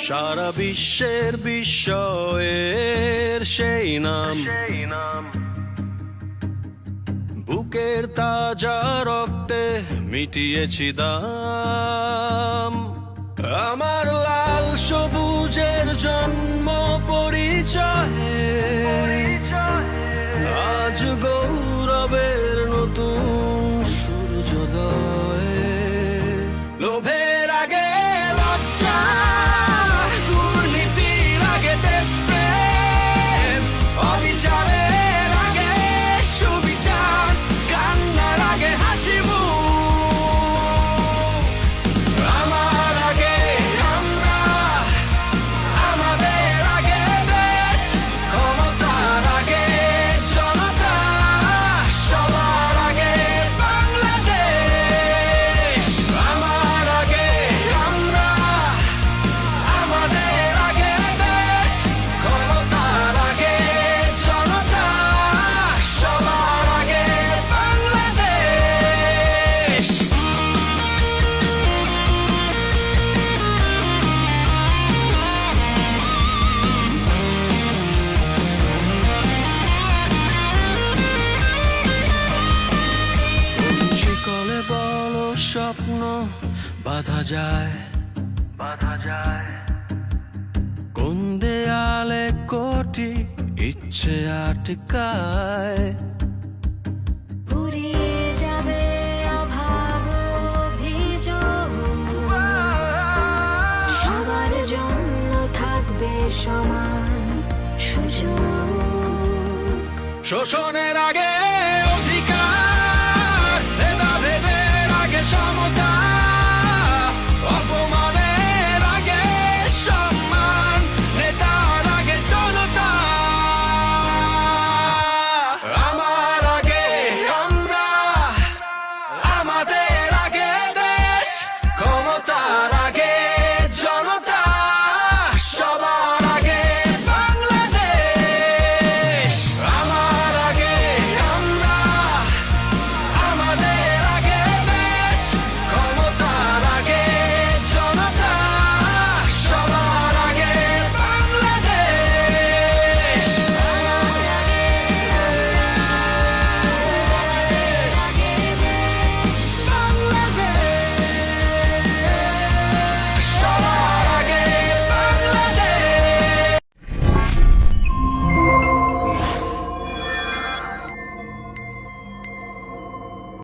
সারা বিশ্বের বিস্ময়ের সেই নাম, বুকের তাজা রক্তে মিটিয়েছি দাম। আমার লাল সবুজের জন্ম পরিচয়ে আজ গৌরবের নতুন সূর্যোদয়। লোভের আগে লজ্জা, দুর্নীতির আগে দেশপ্রেম, অবিচারের আগে সুবিচার, কান্নার আগে হাসি মুখ। আমার আগে আমরা, আমাদের আগে দেশ, ক্ষমতার আগে জনতা, সবার আগে বাংলাদেশ। আমার আগে আমরা, আমাদের আগে দেশ, ক্ষমতার আগে জনতা, সবার আগে বাংলাদেশ। শিকলে বলো স্বপ্ন বাঁধা যায়, কোন দেয়ালে কোটি ইচ্ছে আটকায়। ফুরিয়ে যাবে অভাব অভিযোগ, সবার জন্য থাকবে সমান সুযোগ। শোষণের আগে